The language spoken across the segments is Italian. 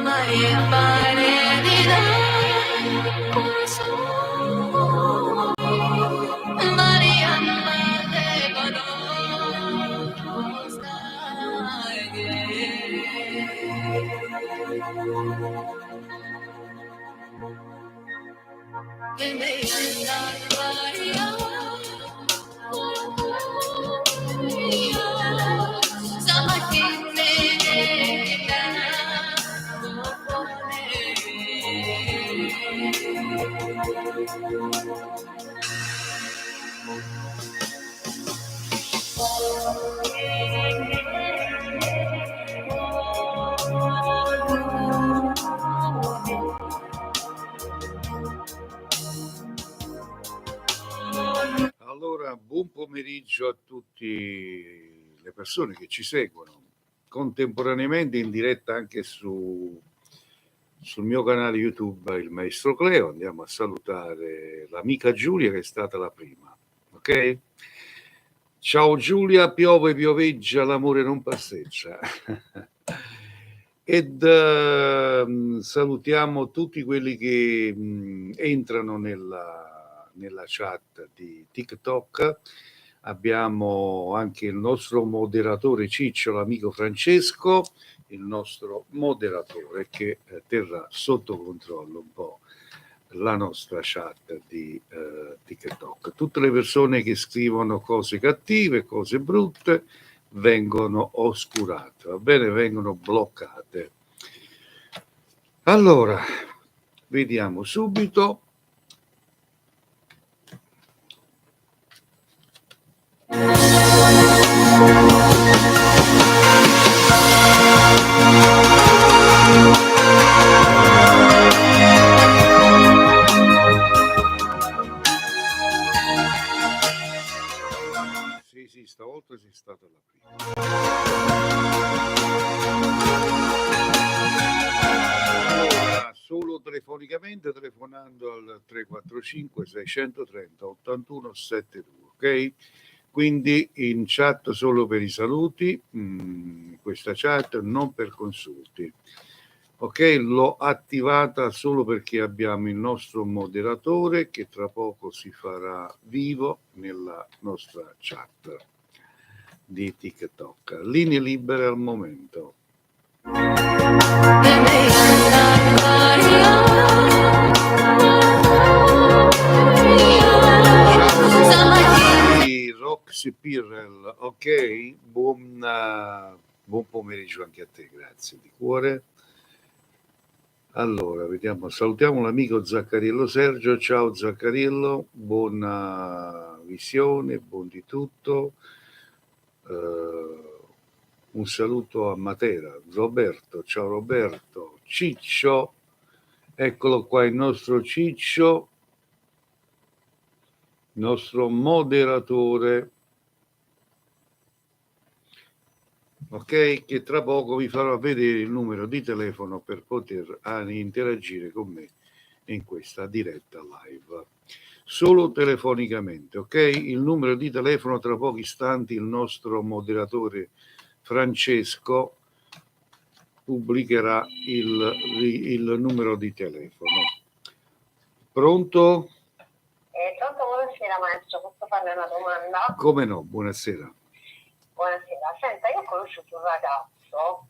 Maria Maria corazón Maria Allora, buon pomeriggio a tutte le persone che ci seguono contemporaneamente in diretta anche sul mio canale YouTube, il Maestro Cleo. Andiamo a salutare l'amica Giulia che è stata la prima, ok? Ciao Giulia, piove, pioveggia, l'amore non passeggia. Ed salutiamo tutti quelli che entrano nella chat di TikTok. Abbiamo anche il nostro moderatore Ciccio, l'amico Francesco, il nostro moderatore che terrà sotto controllo un po' la nostra chat di TikTok. Tutte le persone che scrivono cose cattive, cose brutte, vengono oscurate, va bene? Vengono bloccate. Allora, vediamo subito. Sì, stavolta sei stata la prima. Allora, solo telefonicamente, telefonando al 345 630 81 72, ok? Quindi in chat solo per i saluti, questa chat non per consulti. Ok, l'ho attivata solo perché abbiamo il nostro moderatore che tra poco si farà vivo nella nostra chat di TikTok. Linee libere al momento. Roxy Pirrell, ok, buon pomeriggio anche a te, grazie di cuore. Allora, vediamo, salutiamo l'amico Zaccariello Sergio. Ciao Zaccariello, buona visione, buon di tutto. Un saluto a Matera. Roberto, ciao Roberto. Ciccio, eccolo qua il nostro Ciccio, nostro moderatore, ok, che tra poco vi farò vedere il numero di telefono per poter interagire con me in questa diretta live, solo telefonicamente, ok? Il numero di telefono tra pochi istanti il nostro moderatore Francesco pubblicherà il numero di telefono. Pronto? Pronto, buonasera maestro, posso farle una domanda? Come no, buonasera. Buonasera, senta, io ho conosciuto un ragazzo,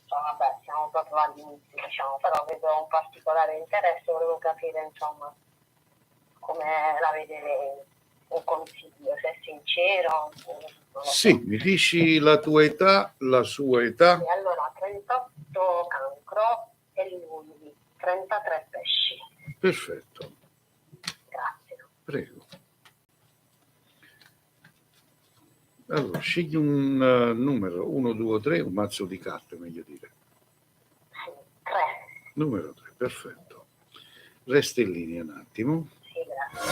vabbè, siamo proprio all'inizio, diciamo, però vedo un particolare interesse, volevo capire, insomma, come la vede lei, un consiglio, se è sincero. Sì, mi dici la tua età, la sua età? Sì, allora, 38 cancro e lui 33 pesci. Perfetto. Grazie. Prego. Allora, scegli un numero, 1, 2, 3, un mazzo di carte, meglio dire. 3. Numero 3, perfetto. Resta in linea un attimo. Sì, grazie.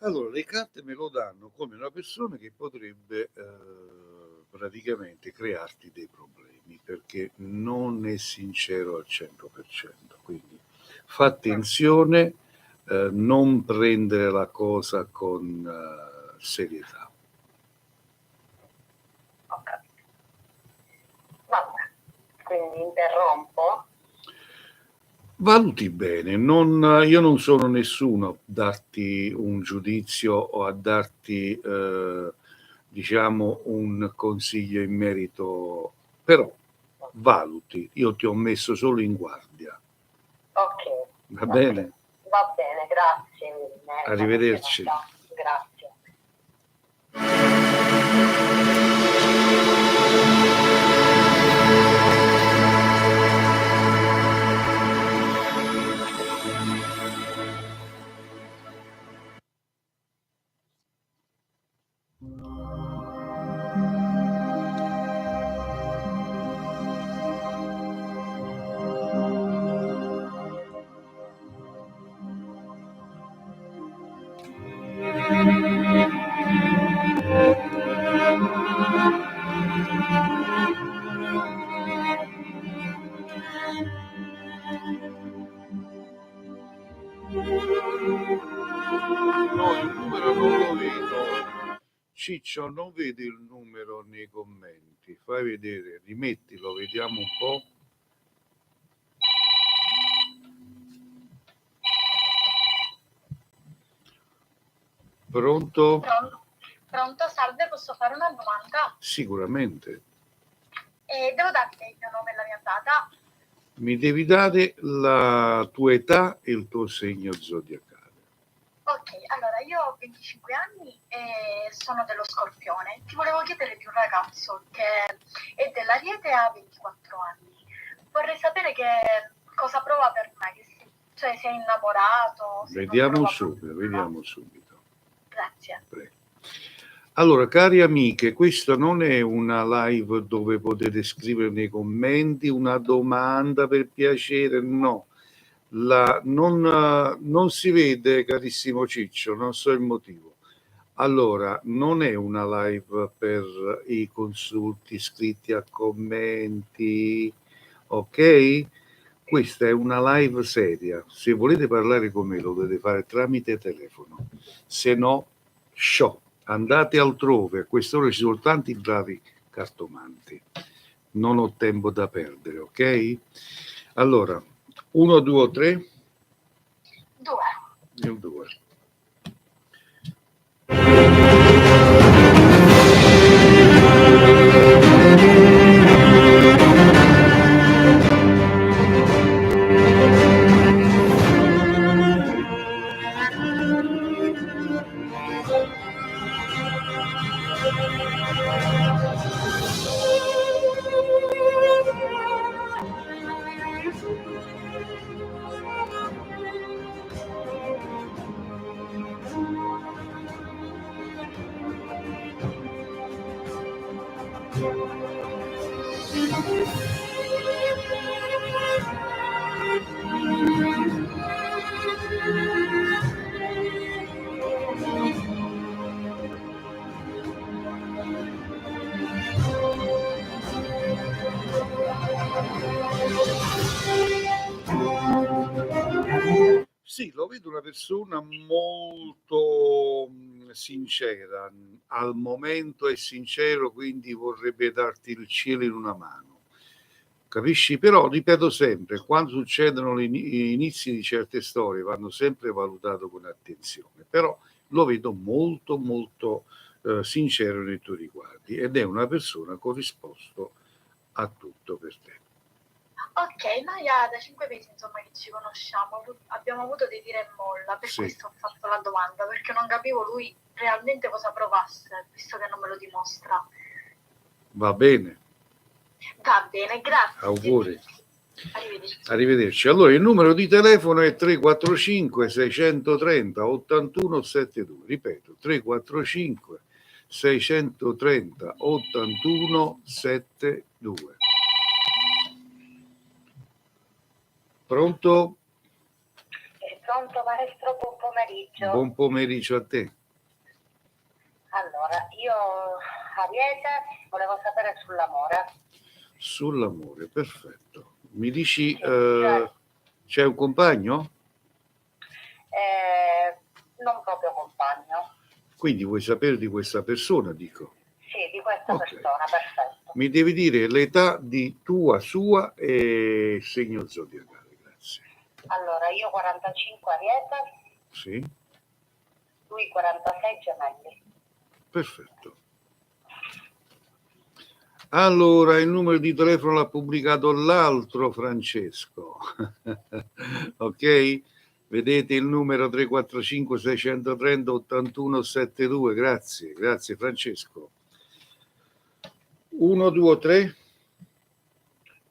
Allora, le carte me lo danno come una persona che potrebbe praticamente crearti dei problemi perché non è sincero al 100%. Quindi fa attenzione, non prendere la cosa con serietà. Ho capito. Vabbè, quindi interrompo. Valuti bene, io non sono nessuno a darti un giudizio o a darti, diciamo, un consiglio in merito, però valuti, io ti ho messo solo in guardia. Ok. Va bene? Va bene, grazie mille. Arrivederci. Grazie. No, il numero non lo vedo. Ciccio, non vedi il numero nei commenti. Fai vedere, rimettilo, vediamo un po'. Pronto? Pronto, salve, posso fare una domanda? Sicuramente. Devo darti il mio nome e la mia data? Mi devi dare la tua età e il tuo segno zodiacale. Ok, allora io ho 25 anni e sono dello Scorpione. Ti volevo chiedere di un ragazzo che è dell'Ariete e ha 24 anni. Vorrei sapere cosa prova per me, cioè se è innamorato. Vediamo subito. Grazie. Prego. Allora, cari amiche, questa non è una live dove potete scrivere nei commenti una domanda per piacere, no. Non si vede, carissimo Ciccio, non so il motivo. Allora, non è una live per i consulti scritti a commenti, ok? Questa è una live seria. Se volete parlare con me lo dovete fare tramite telefono, se no, show. Andate altrove, a quest'ora ci sono tanti bravi cartomanti. Non ho tempo da perdere, ok? Allora, 1, 2, 3. 2. Il 2. Sì, lo vedo una persona molto sincera, al momento è sincero, quindi vorrebbe darti il cielo in una mano. Capisci? Però ripeto sempre, quando succedono gli inizi di certe storie vanno sempre valutate con attenzione, però lo vedo molto molto sincero nei tuoi riguardi ed è una persona corrisposto a tutto per te. Ok, noi da 5 mesi insomma che ci conosciamo, abbiamo avuto dei tira e molla, per Sì. questo ho fatto la domanda, perché non capivo lui realmente cosa provasse, visto che non me lo dimostra. Va bene, Va bene, grazie. auguri. Arrivederci. Arrivederci. Allora, il numero di telefono è 345 630 8172. Ripeto, 345 630 8172. Pronto? Pronto maestro, buon pomeriggio. Buon pomeriggio a te. Allora, io Ariete volevo sapere sull'amore. Sull'amore, perfetto. Mi dici, c'è un compagno? Non proprio compagno. Quindi vuoi sapere di questa persona, dico. Sì, di questa Ok. persona, perfetto. Mi devi dire l'età di tua, sua e segno zodiacale, grazie. Allora, io 45 Ariete, Sì, lui 46 Gemelli. perfetto. Allora, il numero di telefono l'ha pubblicato l'altro Francesco. Ok? Vedete il numero 345 630 8172. Grazie, grazie Francesco. 1, 2, 3.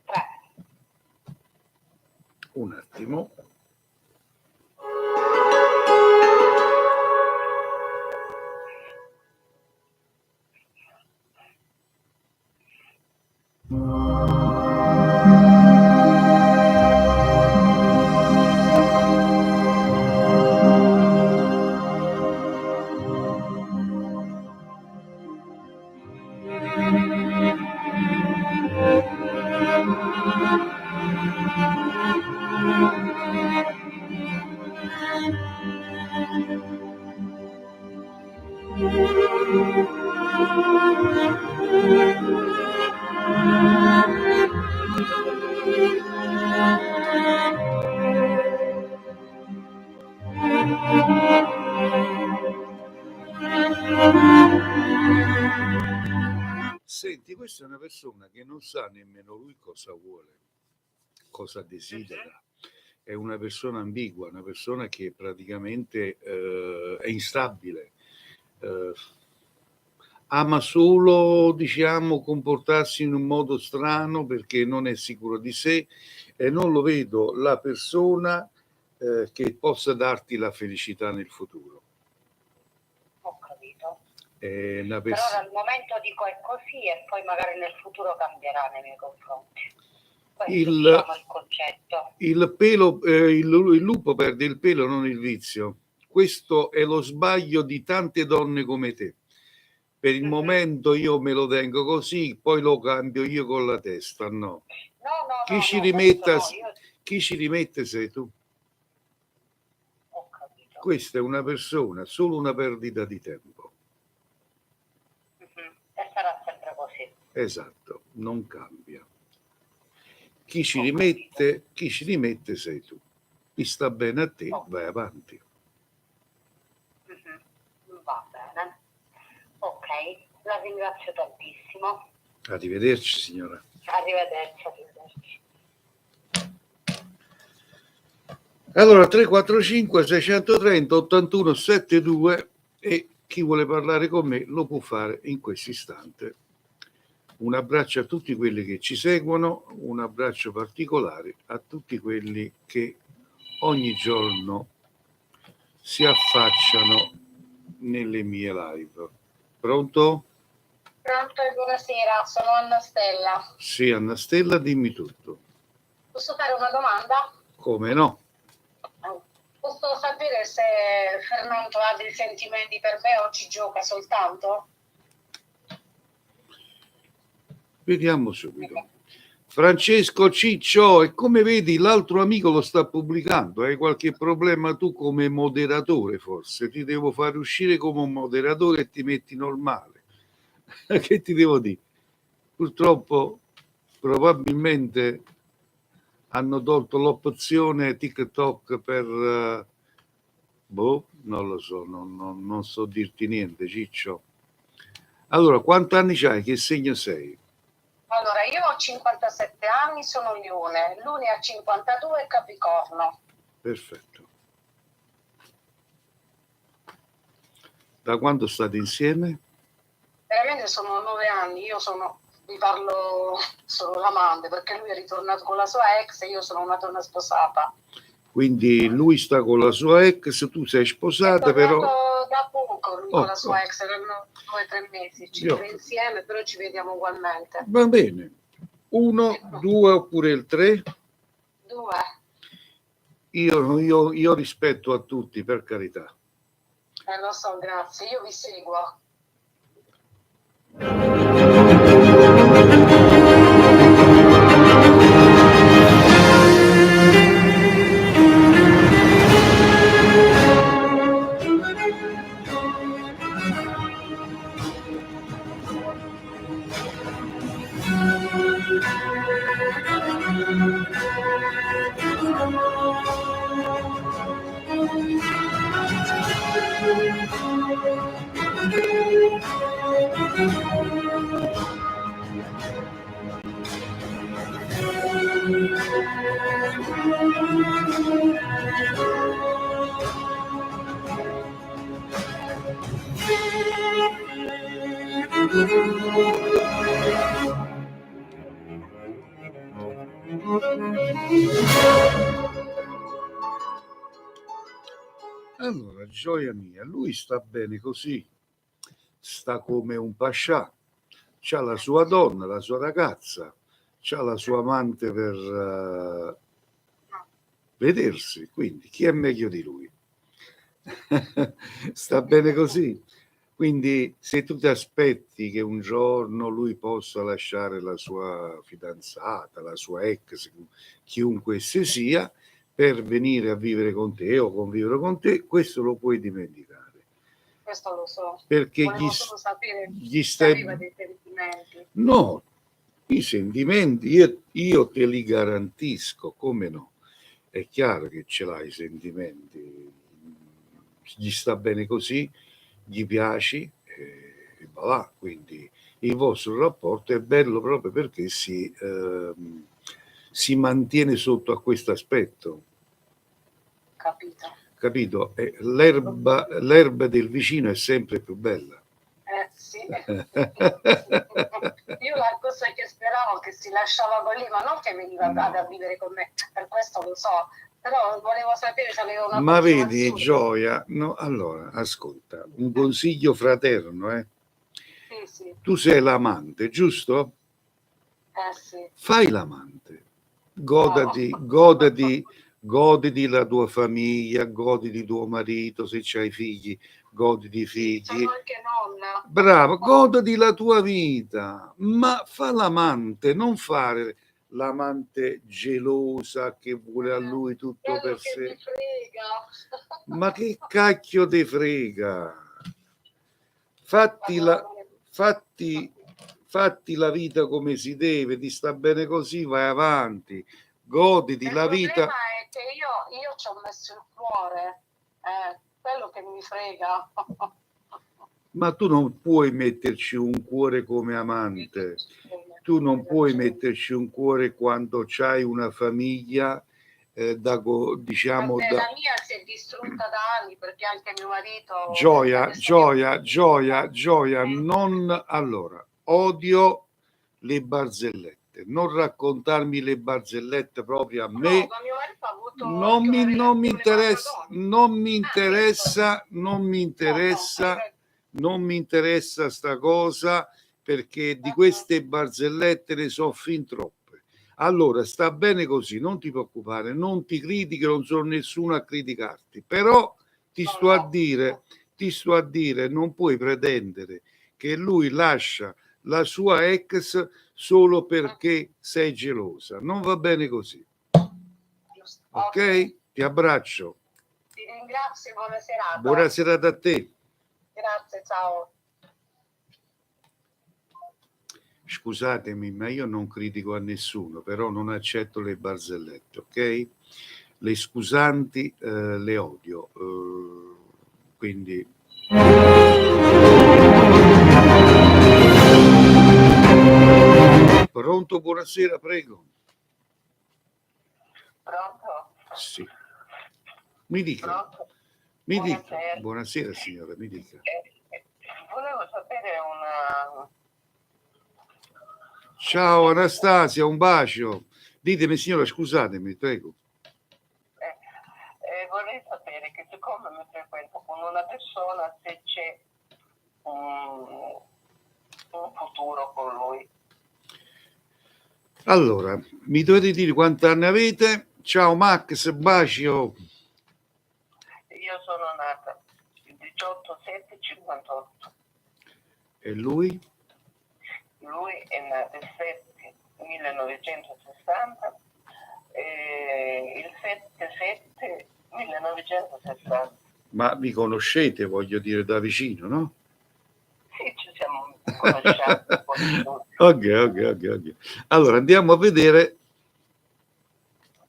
3. Un attimo. Senti, questa è una persona che non sa nemmeno lui cosa vuole, cosa desidera. È una persona ambigua, una persona che praticamente è instabile, ama solo, diciamo, comportarsi in un modo strano perché non è sicuro di sé e non lo vedo la persona che possa darti la felicità nel futuro. Ho capito. È una Per persona... ora al momento dico è così e poi magari nel futuro cambierà nei miei confronti. Questo Il- diciamo il concetto. Il pelo, il lupo perde il pelo, non il vizio. Questo è lo sbaglio di tante donne come te. Per il momento io me lo tengo così, poi lo cambio io con la testa. No. No, Chi no, ci no, rimette, questo no, io chi ci rimette sei tu. ho capito. Questa è una persona, solo una perdita di tempo. E sarà sempre così. Esatto, non cambia. Chi ci rimette sei tu. Chi sta bene a te, vai avanti. Va bene. Ok, la ringrazio tantissimo. Arrivederci signora. Arrivederci, arrivederci. Allora 345 630 81 72 e chi vuole parlare con me lo può fare in questo istante. Un abbraccio a tutti quelli che ci seguono, un abbraccio particolare a tutti quelli che ogni giorno si affacciano nelle mie live. Pronto? Pronto e buonasera, sono Anna Stella. Sì, Anna Stella, dimmi tutto. Posso fare una domanda? Come no? Posso sapere se Fernando ha dei sentimenti per me o ci gioca soltanto? Vediamo subito. Francesco Ciccio, e come vedi l'altro amico lo sta pubblicando, hai qualche problema tu come moderatore forse, ti devo fare uscire come un moderatore e ti metti normale. Che ti devo dire? Purtroppo probabilmente hanno tolto l'opzione TikTok per... non lo so, non so dirti niente, Ciccio. Allora, quanti anni c'hai? Che segno sei? Allora, io ho 57 anni, sono Lione, Lune ha 52 e Capricorno. Perfetto. Da quando state insieme? Veramente sono 9 anni, vi parlo solo l'amante, perché lui è ritornato con la sua ex e io sono una donna sposata. Quindi lui sta con la sua ex, tu sei sposata, È però... tornato da poco lui con la sua Oh. ex, erano 2 o 3 mesi, ci Io- vive insieme, però ci vediamo ugualmente. Va bene. 1, 2 oppure il 3? 2. Io rispetto a tutti, per carità. Lo so, grazie, io vi seguo. Allora, gioia mia, lui sta bene così, sta come un pascià, c'ha la sua donna, la sua ragazza, c'ha la sua amante per vedersi, quindi chi è meglio di lui? Sta bene così. Quindi se tu ti aspetti che un giorno lui possa lasciare la sua fidanzata, la sua ex, chiunque esse sia, per venire a vivere con te o convivere con te, questo lo puoi dimenticare. Questo lo so. Perché Volevo solo sapere gli se stai... aveva dei sentimenti. No, i sentimenti io te li garantisco, come no? È chiaro che ce l'hai i sentimenti, gli sta bene così, gli piaci e va là. Quindi il vostro rapporto è bello proprio perché si mantiene sotto a questo aspetto. Capito? L'erba del vicino è sempre più bella. Sì. Io la cosa che speravo che si lasciava con lì, ma non che veniva a vivere con me, per questo lo so, però volevo sapere se aveva una... Ma vedi, Gioia, no, allora, ascolta, un consiglio fraterno, Sì. Tu sei l'amante, giusto? Sì. Fai l'amante, goditi la tua famiglia, goditi tuo marito, se c'hai figli, goditi i figli. Sono anche nonna. Bravo, goditi la tua vita, ma fa l'amante, non fare l'amante gelosa che vuole a lui tutto per sé. Ma che cacchio te frega? Fatti la vita come si deve, ti sta bene così, vai avanti, goditi la vita. Il problema è che io ci ho messo il cuore, quello che mi frega. Ma tu non puoi metterci un cuore come amante, tu non puoi metterci un cuore quando c'hai una famiglia, diciamo... La mia si è distrutta da anni perché anche mio marito... Gioia, non... Allora, odio le barzellette, non raccontarmi le barzellette proprio a me. No, ma mio marito ha avuto non mi interessa sta cosa, perché di queste barzellette ne so fin troppe. Allora, sta bene così, non ti preoccupare, non ti critico, non sono nessuno a criticarti, però ti sto a dire, non puoi pretendere che lui lascia la sua ex solo perché sei gelosa. Non va bene così. Ok? Ti abbraccio. Ti ringrazio e buona serata. Buona serata a te. Grazie, ciao. Scusatemi, ma io non critico a nessuno, però non accetto le barzellette, ok? Le scusanti le odio, quindi... Pronto, buonasera, prego. Pronto? Sì. Mi dica. Pronto? Mi dica. Buonasera. Buonasera signora, mi dica. Volevo sapere una... Ciao Anastasia, un bacio. Ditemi signora, scusatemi, prego. vorrei sapere che siccome mi frequento con una persona se c'è un futuro con lui. Allora, mi dovete dire quanti anni avete? Ciao Max, bacio. Io sono nata il 18/7/58. E lui? Lui è nato il 7/1960 e il 7/7/1960. Ma vi conoscete, voglio dire, da vicino, no? Sì, ci siamo conosciuti. Ok. Allora, andiamo a vedere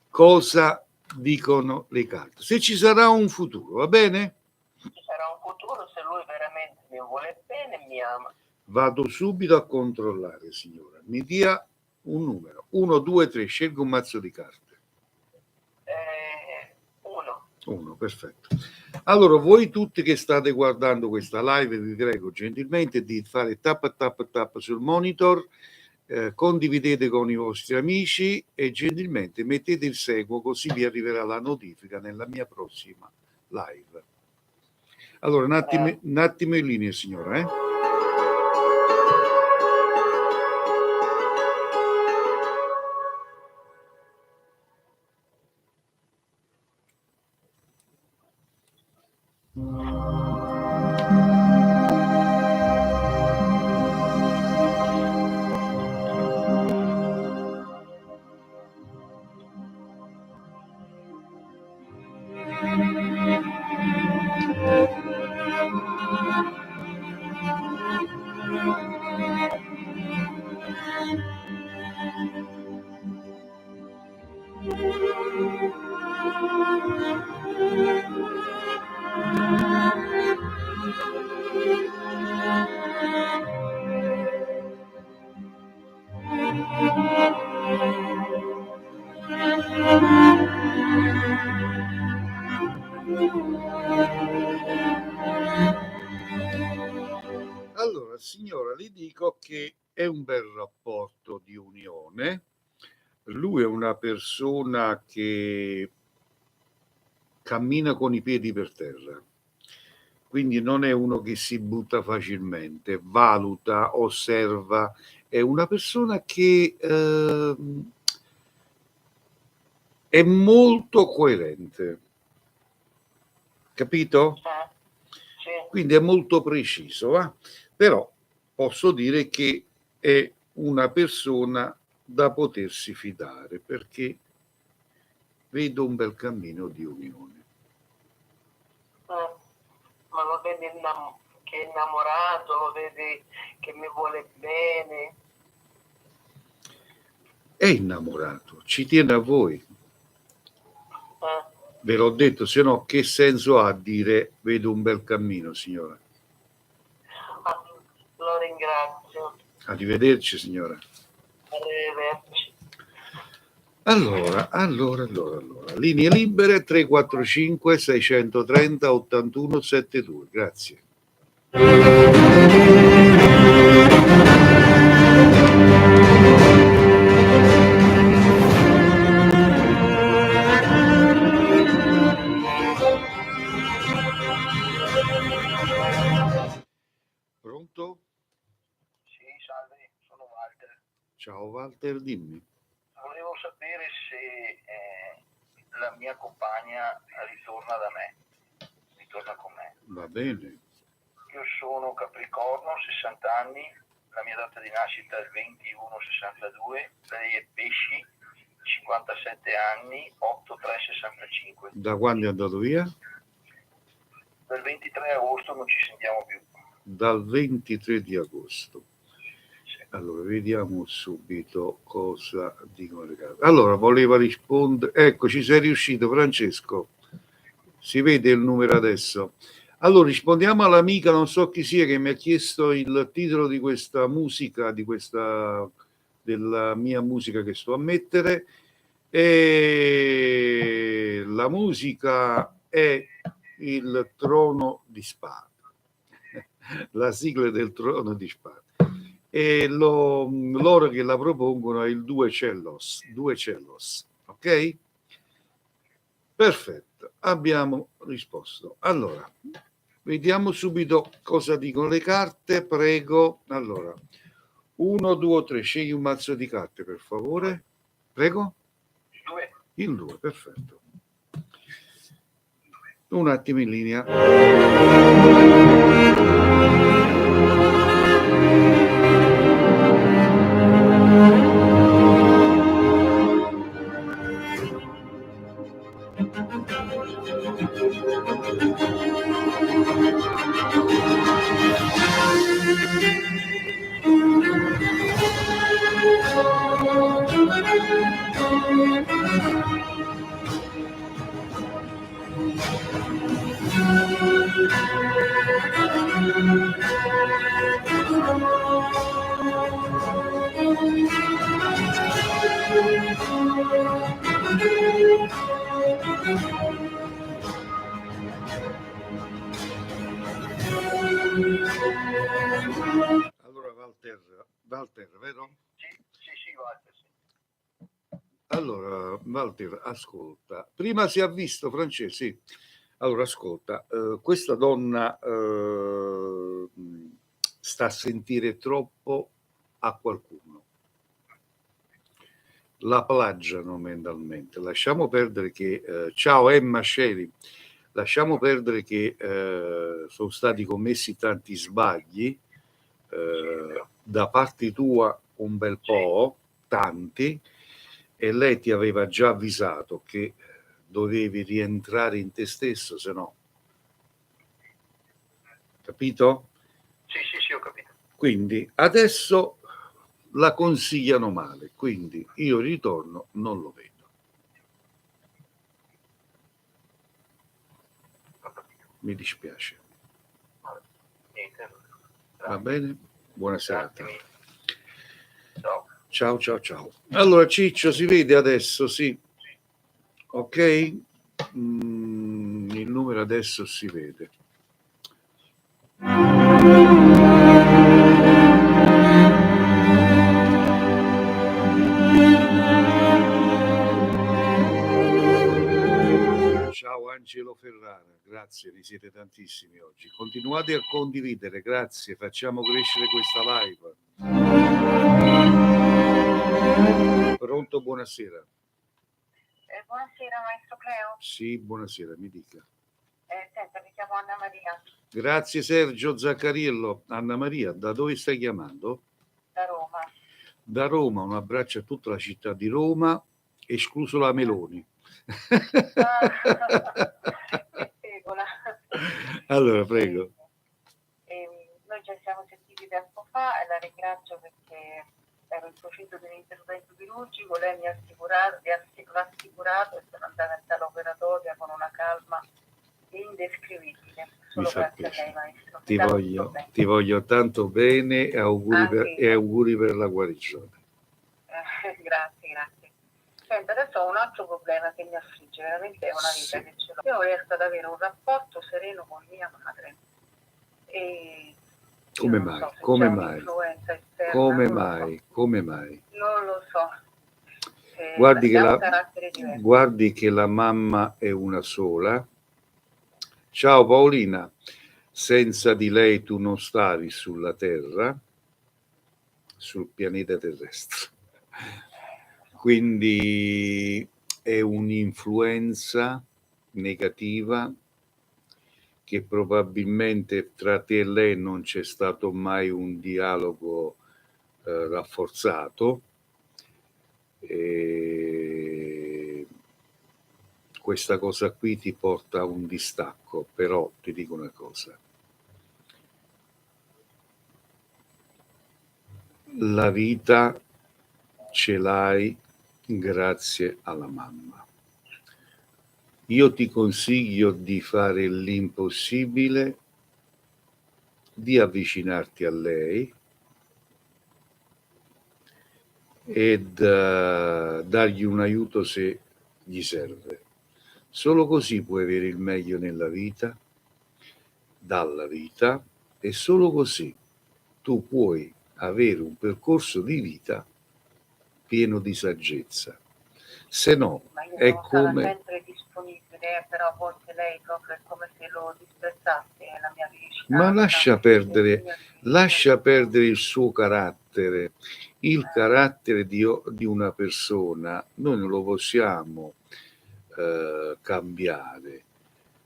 cosa dicono le carte. Se ci sarà un futuro, va bene? Ci sarà un futuro se lui veramente mi vuole bene e mi ama. Vado subito a controllare, signora. Mi dia un numero. 1, 2, 3. Scelgo un mazzo di carte. 1, perfetto. Allora, voi tutti che state guardando questa live, vi prego gentilmente di fare tap sul monitor, condividete con i vostri amici e gentilmente mettete il seguo, così vi arriverà la notifica nella mia prossima live. Allora, un attimo in linea, signora, Allora, signora, le dico che è un bel rapporto di unione. Lui è una persona che cammina con i piedi per terra, quindi non è uno che si butta facilmente, valuta, osserva, è una persona che è molto coerente, capito? Sì. Quindi è molto preciso, però posso dire che è una persona da potersi fidare, perché vedo un bel cammino di unione. Ma lo vedi che è innamorato, lo vedi che mi vuole bene. È innamorato, ci tiene a voi. Ve l'ho detto, se no che senso ha dire vedo un bel cammino, signora? Lo ringrazio. Arrivederci, signora. Arrivederci. Allora, linee libere 345 630 81 72. Grazie. Pronto? Sì, salve, sono Walter. Ciao Walter, dimmi. Volevo sapere se la mia compagna ritorna da me, ritorna con me. Va bene. Io sono Capricorno, 60 anni, la mia data di nascita è il 21/62, lei è Pesci, 57 anni, 8/3/65. Da quando è andato via? Dal 23 agosto non ci sentiamo più. Dal 23 di agosto. Allora, vediamo subito cosa dicono le carte. Allora, voleva rispondere. Ecco, ci sei riuscito, Francesco. Si vede il numero adesso. Allora, rispondiamo all'amica, non so chi sia, che mi ha chiesto il titolo di questa musica, di questa della mia musica che sto a mettere, e la musica è il Trono di Spade, la sigla del Trono di Spade, e loro che la propongono è il Due Cellos, ok? Perfetto, abbiamo risposto. Allora, vediamo subito cosa dicono le carte, prego. Allora, 1, 2, 3, scegli un mazzo di carte per favore, prego. Il 2, perfetto. Un attimo in linea. Allora, Walter, vero? Sì, Walter, sì. Allora, Walter, ascolta. Prima si è visto, Francesco, sì. Allora, ascolta, questa donna sta a sentire troppo a qualcuno. La plagiano mentalmente. Lasciamo perdere che... ciao Emma Sheri. Lasciamo perdere che sono stati commessi tanti sbagli da parte tua, un bel po', tanti, e lei ti aveva già avvisato che dovevi rientrare in te stesso, se no. Capito? Sì, ho capito. Quindi adesso la consigliano male, quindi io il ritorno non lo vedo. Mi dispiace. Niente. Va bene? Buona serata. Ciao. Ciao. Allora Ciccio, si vede adesso, sì. Ok? Il numero adesso si vede. Ciao Angelo Ferrara, grazie, vi siete tantissimi oggi. Continuate a condividere, grazie, facciamo crescere questa live. Pronto, buonasera. Buonasera maestro Cleo. Sì, buonasera, mi dica. Senta, mi chiamo Anna Maria. Grazie Sergio Zaccariello. Anna Maria, da dove stai chiamando? Da Roma. Da Roma, un abbraccio a tutta la città di Roma, escluso la Meloni. Allora, prego. Noi ci siamo sentiti tempo fa e la ringrazio perché ero in procinto di un intervento chirurgico, lei mi ha rassicurato e sono andata in sala operatoria con una calma indescrivibile. Solo grazie a lei, maestro. Ti voglio tanto bene e auguri per la guarigione. Grazie. Senta, adesso ho un altro problema che mi affligge, veramente è una vita che ce l'ho. Io riesco ad avere un rapporto sereno con mia madre. E come mai? So come mai? Esterna, Come mai? Non lo so. Guardi che la mamma è una sola. Ciao Paolina, senza di lei tu non stavi sulla Terra, sul pianeta terrestre. Quindi è un'influenza negativa che probabilmente tra te e lei non c'è stato mai un dialogo rafforzato. E questa cosa qui ti porta a un distacco, però ti dico una cosa. La vita ce l'hai grazie alla mamma. Io ti consiglio di fare l'impossibile, di avvicinarti a lei ed dargli un aiuto se gli serve. Solo così puoi avere il meglio nella vita, dalla vita, e solo così tu puoi avere un percorso di vita pieno di saggezza. Se no, Ma io è sono stata come... sempre disponibile, però a volte lei proprio è come se lo disprezzasse la mia vicinanza. Ma lascia perdere il suo carattere. Il carattere di una persona noi non lo possiamo cambiare.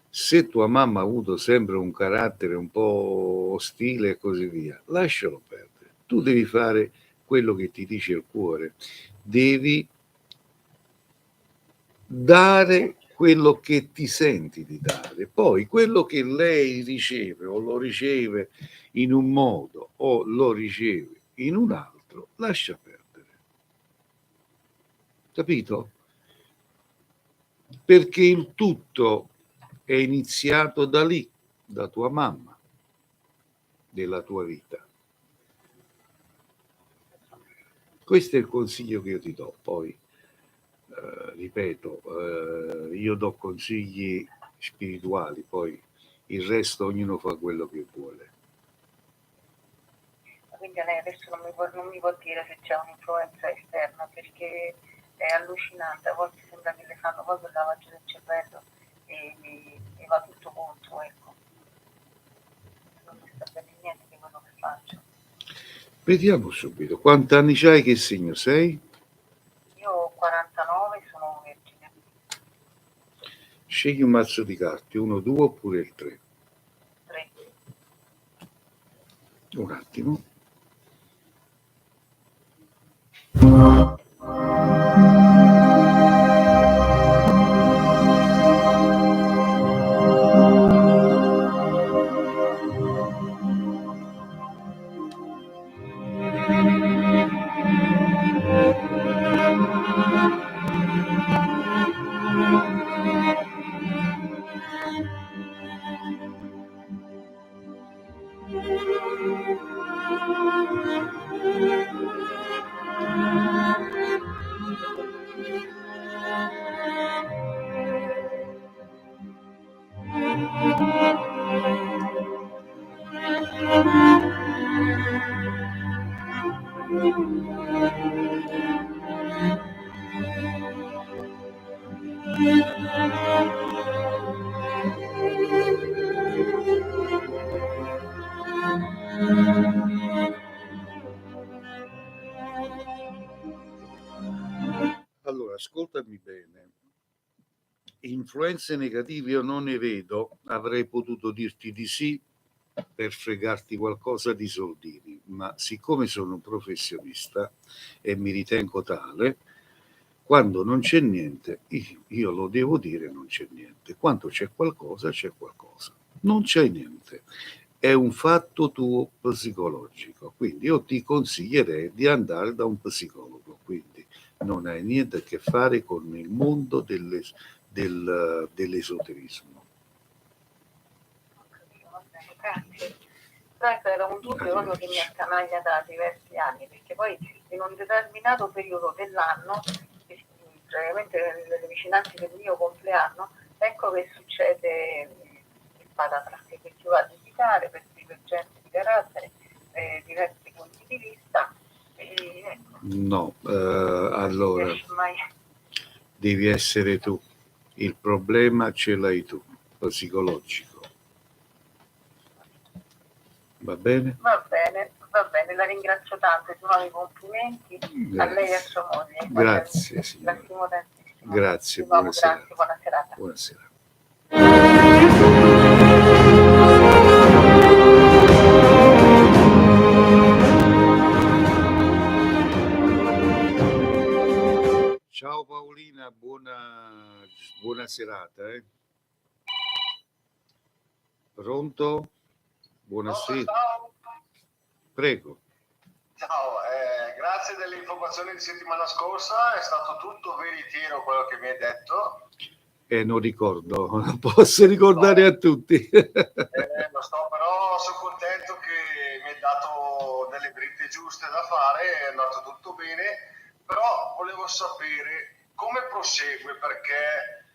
Se tua mamma ha avuto sempre un carattere un po' ostile e così via, lascialo perdere. Tu devi fare quello che ti dice il cuore, devi dare quello che ti senti di dare. Poi quello che lei riceve o lo riceve in un modo o lo riceve in un altro, lascia perdere. Capito? Perché il tutto è iniziato da lì, da tua mamma, della tua vita. Questo è il consiglio che io ti do. Poi, ripeto, io do consigli spirituali, poi il resto ognuno fa quello che vuole. Quindi lei adesso non mi può dire se c'è un'influenza esterna, perché è allucinante, a volte sembra che le fanno proprio il lavaggio del cervello e va tutto contro, ecco. Non mi sta bene niente di quello che faccio. Vediamo subito. Quanti anni c'hai? Che segno sei? Io ho 49, sono vergine. Scegli un mazzo di carte, 1, 2 oppure il 3. 3. Un attimo. Allora, ascoltami bene. Influenze negative io non ne vedo, avrei potuto dirti di sì per fregarti qualcosa di soldini, ma siccome sono un professionista e mi ritengo tale, quando non c'è niente, io lo devo dire, non c'è niente. Quando c'è qualcosa, c'è qualcosa. Non c'è niente. È un fatto tuo psicologico, quindi io ti consiglierei di andare da un psicologo, quindi non hai niente a che fare con il mondo dell'esoterismo. Grazie. Questo era un dubbio proprio che mi accanaglia da diversi anni, perché poi in un determinato periodo dell'anno, praticamente nelle vicinanze del mio compleanno, ecco che succede il patatrac, che si va a litigare per divergenze di carattere, diversi punti di vista. Ecco, no, allora devi essere tu, il problema ce l'hai tu, psicologico. Va bene? Va bene, la ringrazio tanto, ti nuovi complimenti. Grazie. A lei e a sua moglie. Grazie signora. Grazie, buona serata. Buona serata. Buona serata. Ciao Paolina, buona serata. Pronto? Buonasera. Ciao. Prego. Ciao, grazie delle informazioni di settimana scorsa, è stato tutto veritiero quello che mi hai detto. Non ricordo, non posso ricordare a tutti. Lo so, però sono contento che mi hai dato delle dritte giuste da fare, è andato tutto bene. però volevo sapere come prosegue, perché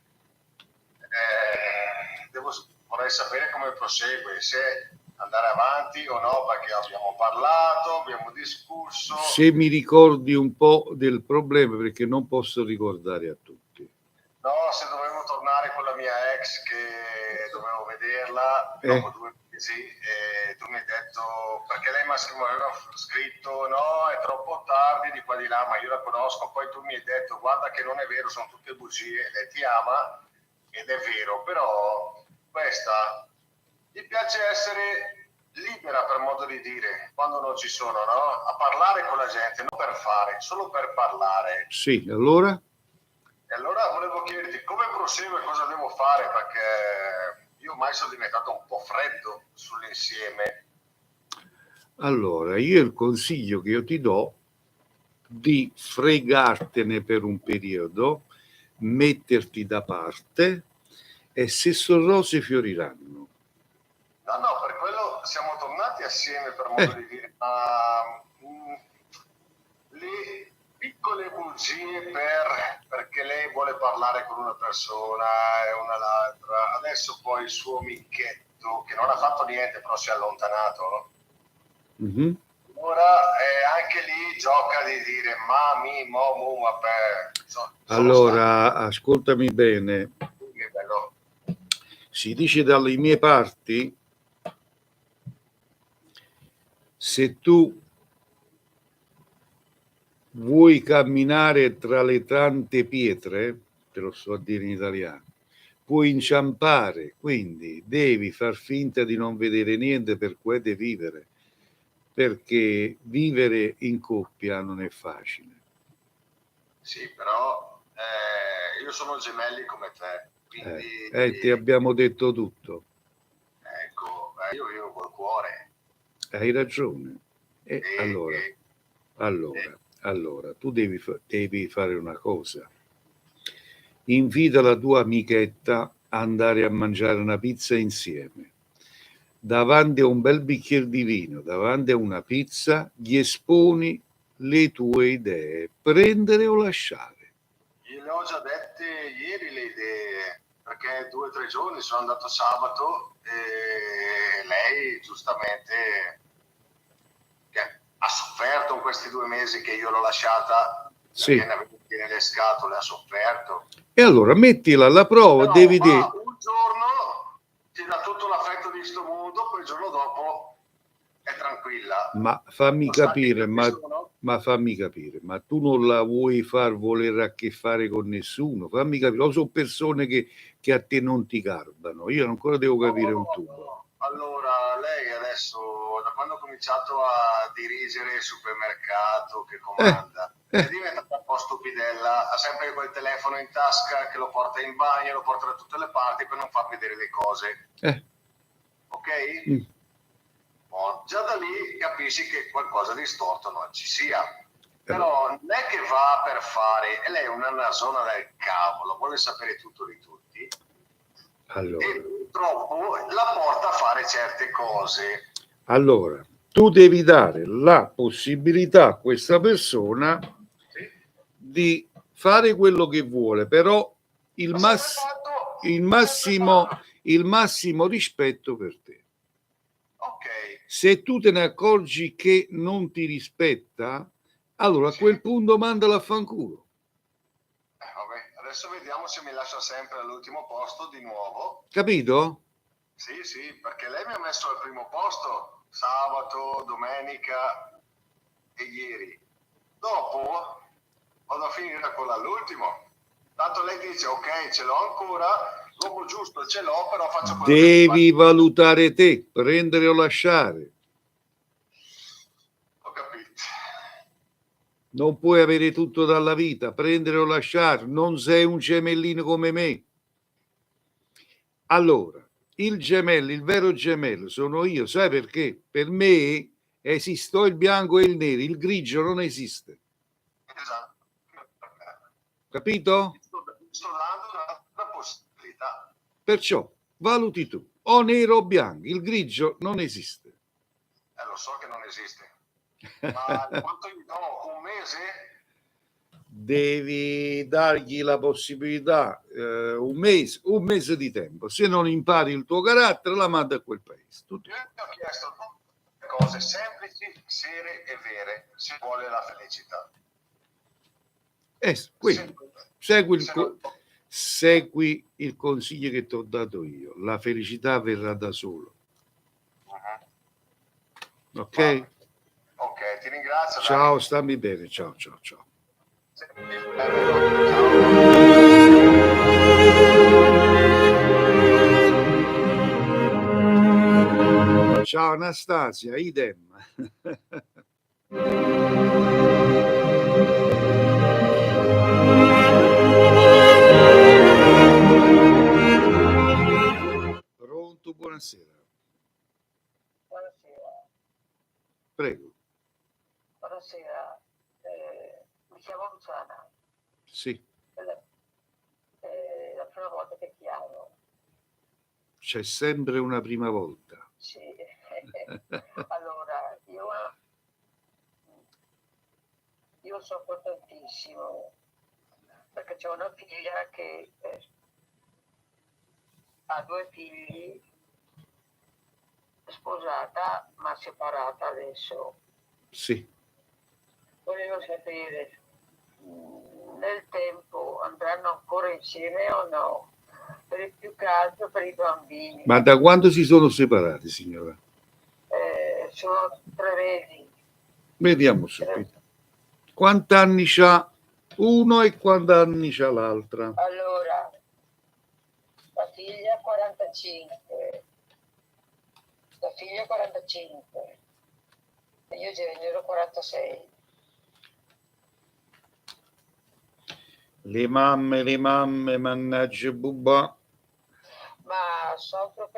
vorrei sapere come prosegue, se andare avanti o no, perché abbiamo parlato, abbiamo discusso. Se mi ricordi un po' del problema, perché non posso ricordare a tutti. No, se dovevo tornare con la mia ex, che dovevo vederla dopo 2 mesi, e tu mi hai detto, perché lei Massimo aveva scritto no, è troppo tardi di qua di là, ma io la conosco, poi tu mi hai detto guarda che non è vero, sono tutte bugie, lei ti ama ed è vero, però questa gli piace essere libera, per modo di dire, quando non ci sono, no? A parlare con la gente, non per fare, solo per parlare. Sì, allora? E allora volevo chiederti come prosegue, cosa devo fare, perché io ormai sono diventato un po' freddo sull'insieme. Allora, io il consiglio che io ti do di fregartene per un periodo, metterti da parte e se sono rose fioriranno. No, per quello siamo tornati assieme, per modo di dire, ma le piccole bugie perché lei vuole parlare con una persona e una l'altra, adesso poi il suo amichetto, che non ha fatto niente però si è allontanato, Mhm. ora anche lì gioca di dire mami, mo, vabbè. Allora, ascoltami bene, si dice dalle mie parti, se tu vuoi camminare tra le tante pietre, te lo so a dire in italiano, puoi inciampare, quindi devi far finta di non vedere niente per cui devi vivere, perché vivere in coppia non è facile. Sì, però io sono gemelli come te, quindi Ti abbiamo detto tutto. Ecco, io vivo col cuore. Hai ragione. Allora, tu devi fare una cosa. Invita la tua amichetta a andare a mangiare una pizza insieme. Davanti a un bel bicchiere di vino, davanti a una pizza, gli esponi le tue idee, prendere o lasciare. Gliele ho già dette ieri le idee, perché 2 o 3 giorni sono andato sabato e lei giustamente ha sofferto in questi 2 mesi che io l'ho lasciata, sì, perché ne avevo nelle scatole, ha sofferto. E allora mettila alla prova, devi dire. Un giorno ti dà tutto l'affetto di sto mondo, poi il giorno dopo è tranquilla. Ma fammi capire, ma fammi capire, ma tu non la vuoi far volere a che fare con nessuno? Fammi capire, o sono persone che a te non ti garbano? Io ancora devo capire un tubo. No. Allora, lei adesso, da quando ha cominciato a dirigere il supermercato che comanda, è diventata un po' stupidella, ha sempre quel telefono in tasca che lo porta in bagno, lo porta da tutte le parti per non far vedere le cose. Ok? Già da lì capisci che qualcosa di storto non ci sia. Però non è che va per fare, e lei è una nasona del cavolo, vuole sapere tutto di tutti. Allora. E purtroppo la porta a fare certe cose. Allora, tu devi dare la possibilità a questa persona di fare quello che vuole, però il massimo rispetto per te. Okay. Se tu te ne accorgi che non ti rispetta, allora a quel punto mandala a fanculo. Vabbè, adesso vediamo se mi lascia sempre all'ultimo posto di nuovo. Capito? Sì, perché lei mi ha messo al primo posto sabato, domenica e ieri. Dopo vado a finire con all'ultimo. Tanto lei dice ok, ce l'ho ancora, l'uomo giusto ce l'ho, però faccio quello devi valutare te, prendere o lasciare. Ho capito. Non puoi avere tutto dalla vita, prendere o lasciare, non sei un gemellino come me. Allora, il vero gemello sono io, sai perché? Per me esisto il bianco e il nero, il grigio non esiste. Esatto. Capito? Sto dando una possibilità. Perciò valuti tu, o nero o bianco, il grigio non esiste. Lo so che non esiste. Ma quanto gli do? Un mese? devi dargli la possibilità, un mese di tempo. Se non impari il tuo carattere, la manda a quel paese. Tutto. Io ti ho chiesto cose semplici, serie e vere, se vuole la felicità. Segui il consiglio che ti ho dato io, la felicità verrà da solo. Ok? Ok, ti ringrazio. Ciao, Dani. stammi bene. Ciao. Ciao. Ciao Anastasia, idem. Pronto, buonasera. Buonasera. Prego. Buonasera. Mi chiamo Luciana. Sì, È la prima volta che chiamo. c'è sempre una prima volta. Sì. Allora, io soffro tantissimo perché c'è una figlia che ha 2 figli, sposata ma separata adesso. Sì. Volevo sapere, nel tempo andranno ancora insieme o no? Più che altro per i bambini. Ma da quando si sono separati, signora? Sono 3 mesi. Vediamo subito. Quanti anni c'ha uno e quanti anni c'ha l'altra? Allora, la figlia 45, la figlia 45 e io genero 46. Le mamme, mannaggia bubba. Ma soffro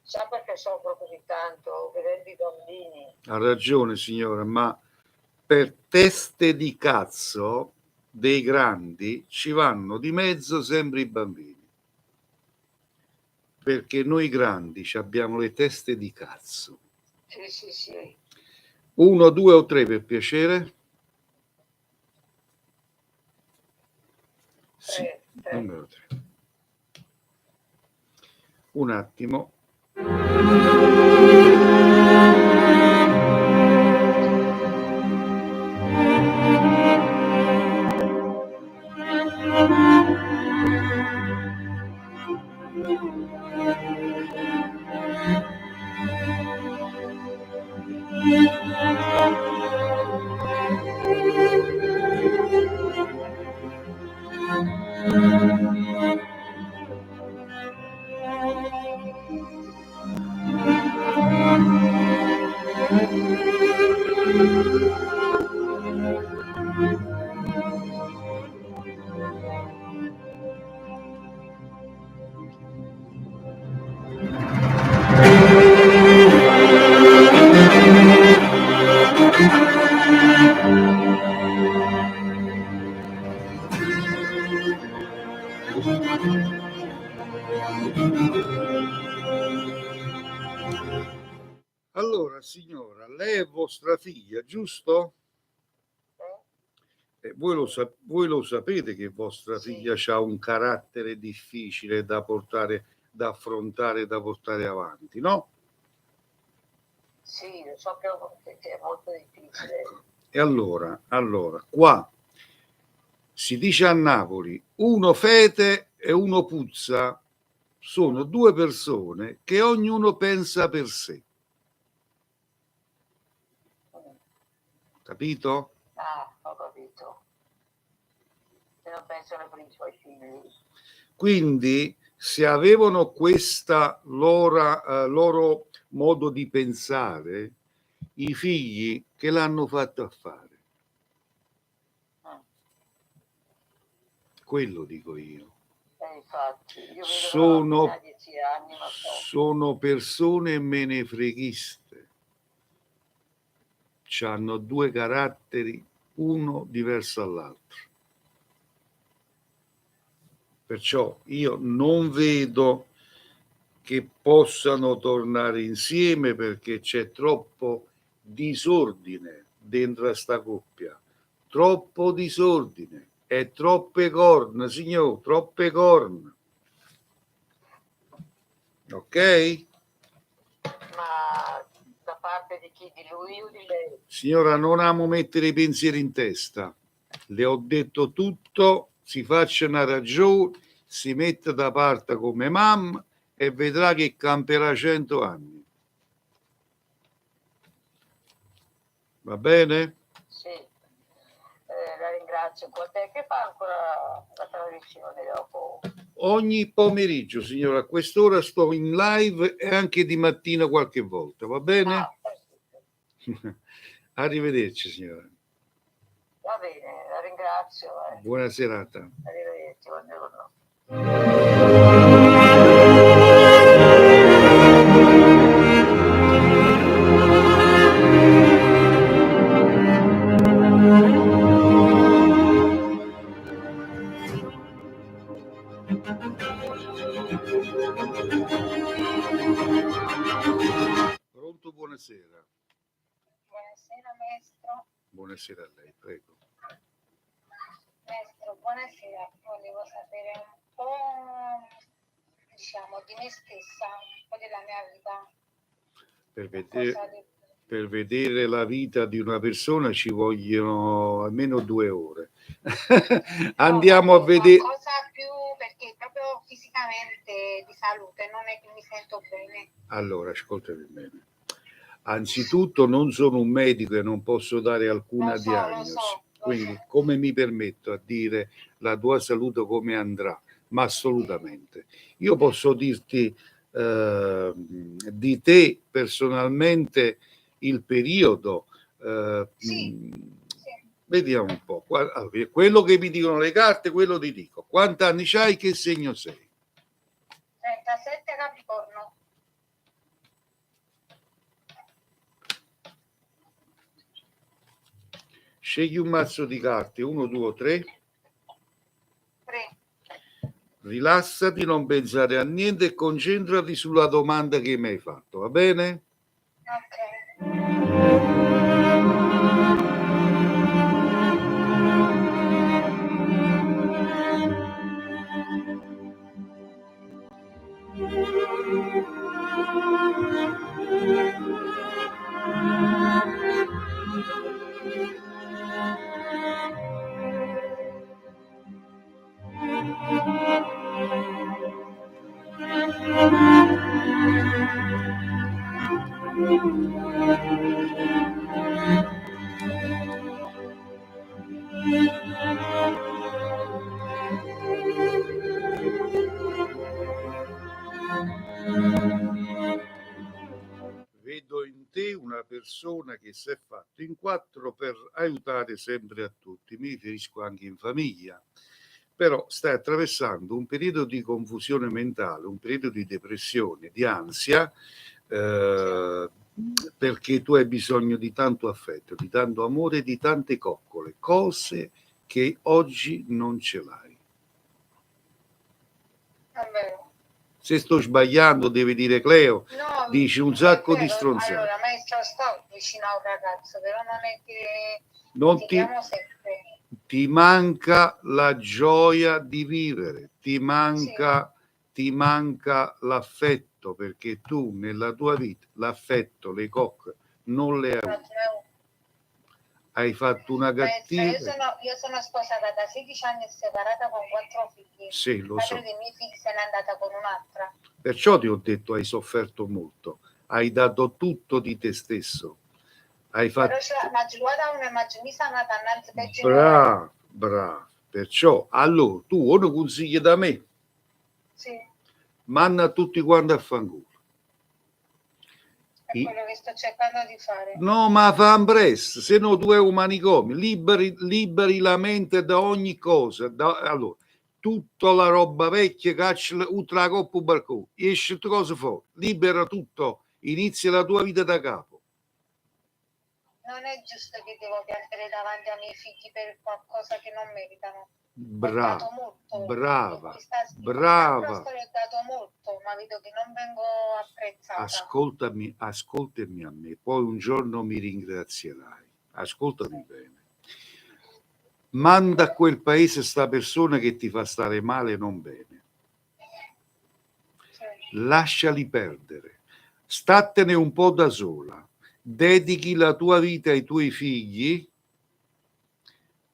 sa perché soffro così tanto vedendo i bambini? Ha ragione, signora, ma per teste di cazzo dei grandi ci vanno di mezzo sempre i bambini. Perché noi grandi abbiamo le teste di cazzo. Sì. 1, 2 o 3 per piacere? Sì, numero 3. Un attimo. Allora, signora, lei è vostra figlia, giusto? Voi lo sapete che vostra figlia ha un carattere difficile da affrontare, da portare avanti, no? Sì, lo so che è molto difficile. E allora, qua si dice a Napoli, uno fete e uno puzza, sono 2 persone che ognuno pensa per sé. Capito? Ah, ho capito. E non pensano per i suoi figli. Quindi, se avevano questa loro modo di pensare, i figli che l'hanno fatto a fare? Quello dico io. Infatti, io vedo a 10 anni, ma sono persone menefreghiste. Hanno 2 caratteri, uno diverso dall'altro. Perciò io non vedo che possano tornare insieme perché c'è troppo disordine dentro a sta coppia. troppo disordine e troppe corna, signor, troppe corna. Ok? Ma da parte di chi? Di lui o di lei? Signora, non amo mettere i pensieri in testa. Le ho detto tutto, si faccia una ragione, si mette da parte come mamma e vedrà che camperà 100 anni. Va bene? Sì, la ringrazio. Quant'è che fa ancora la trasmissione dopo? Ogni pomeriggio, signora, a quest'ora sto in live e anche di mattina qualche volta, va bene? Ah, perfetto. Arrivederci, signora. Va bene, la ringrazio. Buona serata. Arrivederci, buongiorno. Pronto, buonasera. Buonasera maestro. Buonasera a lei, prego. Maestro, buonasera. Volevo sapere un po', diciamo, di me stessa, un po' della mia vita. Per vedere la vita di una persona ci vogliono almeno 2 ore. Andiamo a vedere. Cosa più, perché proprio fisicamente di salute non è che mi sento bene. Allora, ascoltami bene. Anzitutto non sono un medico e non posso dare alcuna diagnosi. Quindi come mi permetto a dire la tua salute come andrà? Ma assolutamente. Io posso dirti di te personalmente il periodo. Sì. Vediamo un po'. Quello che mi dicono le carte, quello ti dico. Quanti anni c'hai? Che segno sei? 37 Capricorno. Scegli un mazzo di carte, 1, 2 o 3. 3. Rilassati, non pensare a niente e concentrati sulla domanda che mi hai fatto, va bene? Ok. Vedo in te una persona che si è fatto in 4 per aiutare sempre a tutti, mi riferisco anche in famiglia, però stai attraversando un periodo di confusione mentale, un periodo di depressione, di ansia, perché tu hai bisogno di tanto affetto, di tanto amore, di tante coccole, cose che oggi non ce l'hai. È vero. Se sto sbagliando devi dire Cleo, No, dici un sacco è di vero. stronzate. Allora, maestro, sto vicino a un ragazzo, però non è che Non litighiamo sempre. ti manca la gioia di vivere, ti manca l'affetto, perché tu nella tua vita l'affetto, le coccole non le hai. Hai fatto una cattiva. Io sono sposata da 16 anni e separata con 4 figli. Sì, lo so. Padre dei miei figli se n'è andata con un'altra. Perciò ti ho detto hai sofferto molto, hai dato tutto di te stesso. Hai fatto. Bravo. Perciò allora tu uno consigli da me. Sì. Manna tutti quanti a fanculo. È quello che sto cercando di fare. No, ma fa un presto, se no tu hai un manicomio, liberi la mente da ogni cosa. Allora, tutta la roba vecchia, caccia ultra la coppa balcone, esce tutte cose fuori, libera tutto, inizia la tua vita da capo. Non è giusto che devo piangere davanti ai miei figli per qualcosa che non meritano. Brava. Ho dato molto, ma vedo che non vengo apprezzata. Ascoltami a me, poi un giorno mi ringrazierai. Ascoltami bene. manda a quel paese sta persona che ti fa stare male, non bene. Sì. Lasciali perdere, statene un po' da sola, dedichi la tua vita ai tuoi figli,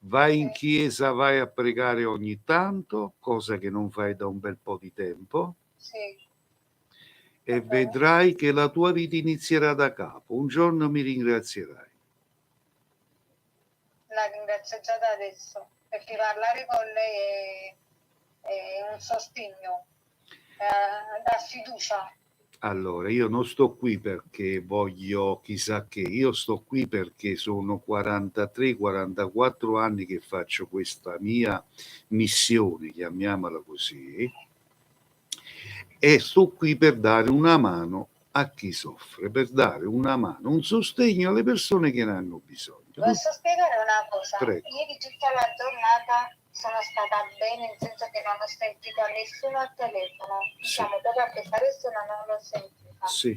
vai in chiesa, vai a pregare ogni tanto, cosa che non fai da un bel po' di tempo, Sì. e vedrai che la tua vita inizierà da capo. Un giorno mi ringrazierai. La ringrazio già da adesso, perché parlare con lei è un sostegno, dà fiducia. Allora, io non sto qui perché voglio chissà che, io sto qui perché sono 43-44 anni che faccio questa mia missione, chiamiamola così, e sto qui per dare una mano a chi soffre, per dare una mano, un sostegno alle persone che ne hanno bisogno. Posso spiegare una cosa? Prego. Ieri tutta la giornata sono stata bene, nel senso che non ho sentito nessuno al telefono. Diciamo, proprio a questa persona non l'ho sentita. Sì,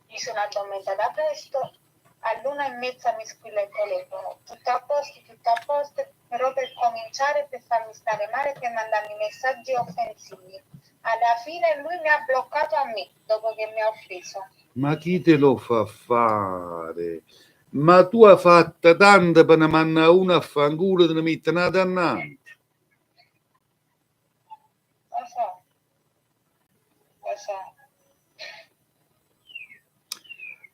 Mi sono addormentata presto, all'1:30 mi squilla il telefono. Tutto a posto, però per cominciare, per farmi stare male, per mandarmi messaggi offensivi. Alla fine lui mi ha bloccato a me, dopo che mi ha offeso. ma chi te lo fa fare? Ma tu hai fatto tanto per ne mandare uno a fanculo e te ne mette una dannata. Lo so.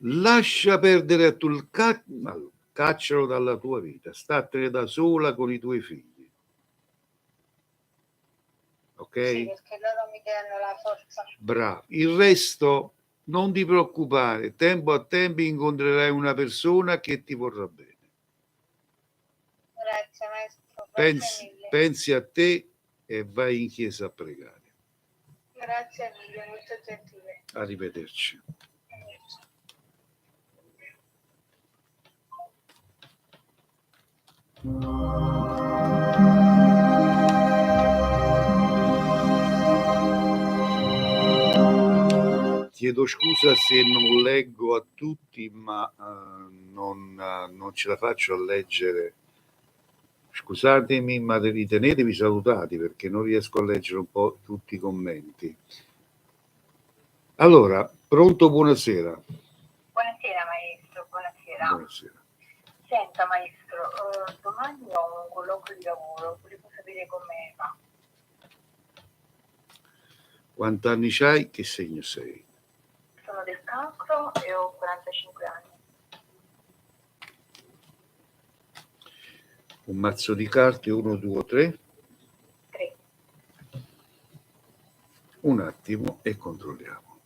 Lascia perdere tu il caccialo dalla tua vita, statene da sola con i tuoi figli. Ok? Sì, perché loro mi danno la forza. Bravo. Il resto non ti preoccupare, tempo a tempo incontrerai una persona che ti vorrà bene. Grazie maestro, grazie mille. Pensi a te e vai in chiesa a pregare. Grazie mille, molto gentile. Arrivederci. Chiedo scusa se non leggo a tutti, ma non ce la faccio a leggere. Scusatemi, ma ritenetevi salutati perché non riesco a leggere un po' tutti i commenti. Allora, pronto, buonasera. Buonasera maestro, buonasera. Buonasera. Senta maestro, domani ho un colloquio di lavoro, volevo sapere come va. Quanti anni c'hai? Che segno sei? Sono del cancro e ho 45 anni. Un mazzo di carte, 1, 2, 3. 3. Un attimo e controlliamo.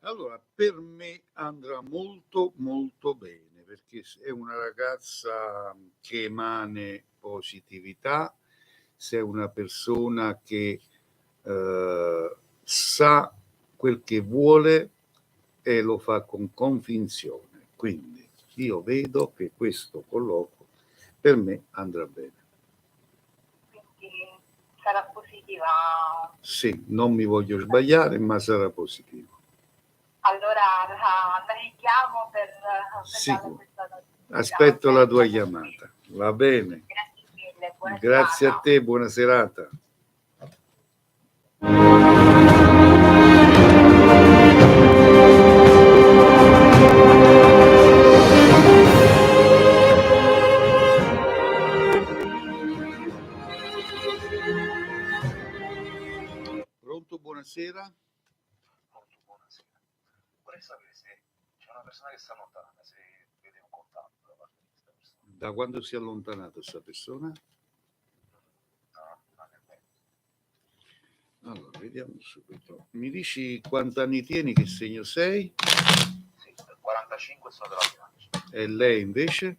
Allora, per me andrà molto molto bene perché è una ragazza che emane positività, sei una persona che sa quel che vuole e lo fa con convinzione. Quindi io vedo che questo colloquio per me andrà bene. Quindi sarà positiva. Sì, non mi voglio sbagliare, ma sarà positivo. Allora la richiamo per Sicuro. questa notizia. Aspetto la tua chiamata. Va bene. Grazie mille, buona Grazie a serata. te, buona serata. Pronto, buonasera. vorrei sapere se c'è una persona che si allontana, se vede un contatto da parte di questa persona. Da quando si è allontanato questa persona? No, non è vero. Allora, vediamo subito. Mi dici quanti anni tieni, che segno sei? Sì, 45 sono della bilancia, E lei invece?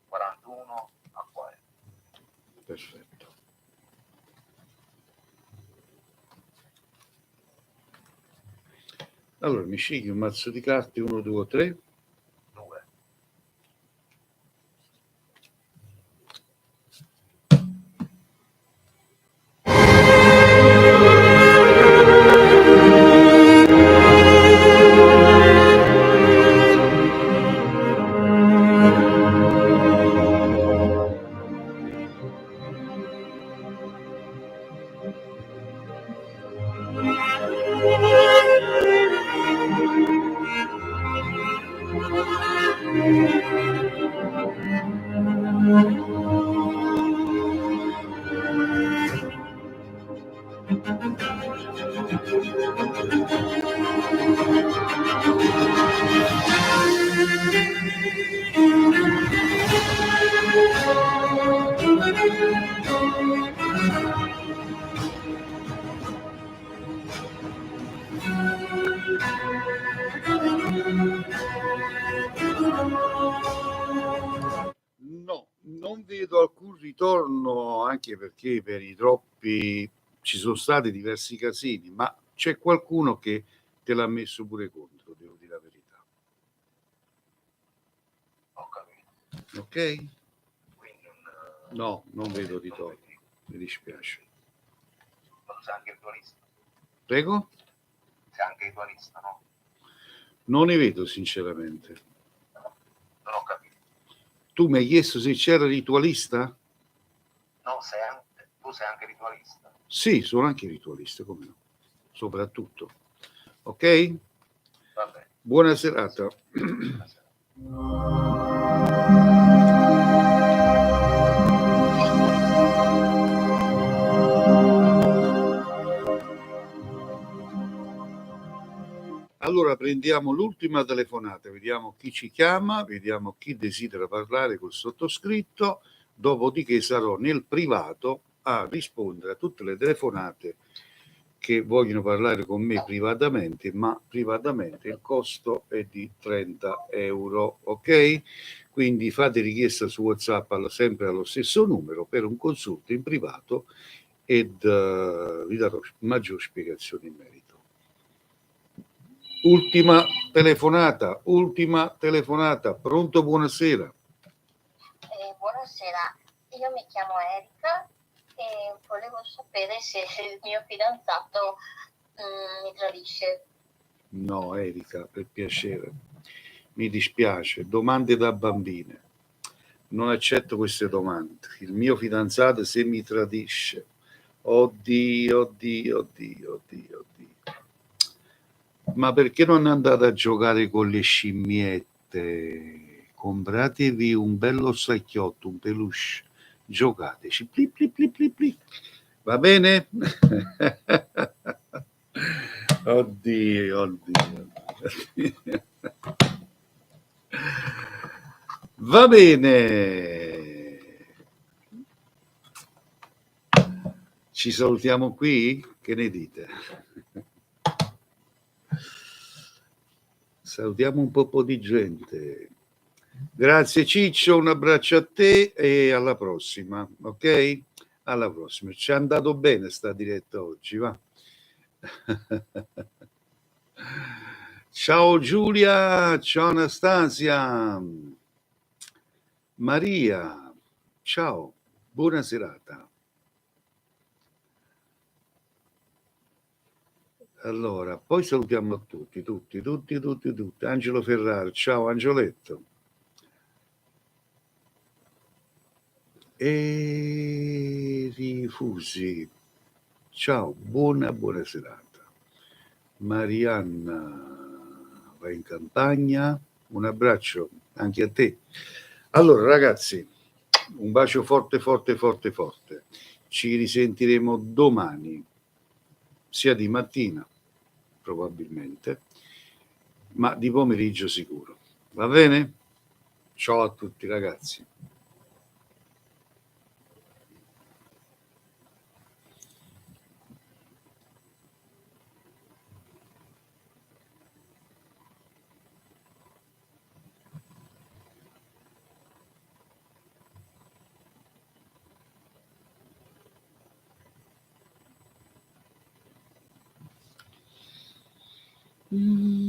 41 acquario. Perfetto. Allora, mi scegli un mazzo di carte, 1, 2, 3. 2. No, non vedo alcun ritorno, anche perché per i troppi ci sono stati diversi casini, ma c'è qualcuno che te l'ha messo pure contro, devo dire la verità. Ho capito. Ok? Quindi No, non vedo ritorno, mi dispiace. ma tu sei anche ritualista? Prego? Sei anche ritualista, no? Non ne vedo sinceramente. Non ho capito. Tu mi hai chiesto se c'era ritualista? No, tu sei anche ritualista. Sì, sono anche ritualista, come no? Soprattutto. Ok? Va bene. Buona serata. Buonasera. Allora prendiamo l'ultima telefonata, vediamo chi ci chiama, vediamo chi desidera parlare col sottoscritto, dopodiché sarò nel privato a rispondere a tutte le telefonate che vogliono parlare con me privatamente, ma privatamente il costo è di 30 euro, ok? Quindi fate richiesta su WhatsApp sempre allo stesso numero per un consulto in privato ed vi darò maggiori spiegazioni in merito. Ultima telefonata, pronto, buonasera. Buonasera, io mi chiamo Erika e volevo sapere se il mio fidanzato mi tradisce. No, Erika, per piacere, mi dispiace, domande da bambine, non accetto queste domande. Il mio fidanzato se mi tradisce, oddio. Ma perché non andate a giocare con le scimmiette? Compratevi un bello sacchiotto, un peluche, giocateci, pli pli pli pli pli. Va bene? Oddio. Va bene. Ci salutiamo qui? Che ne dite? Salutiamo un po' di gente. Grazie Ciccio, un abbraccio a te e alla prossima, ok? Alla prossima. Ci è andato bene sta diretta oggi, va? Ciao Giulia, ciao Anastasia, Maria, ciao, buona serata. Allora, poi salutiamo tutti. Angelo Ferrari, ciao Angioletto. E Rifusi, ciao, buona serata. Marianna va in campagna, un abbraccio anche a te. Allora ragazzi, un bacio forte. Ci risentiremo domani, sia di mattina probabilmente, ma di pomeriggio sicuro. Va bene? Ciao a tutti ragazzi. Mm.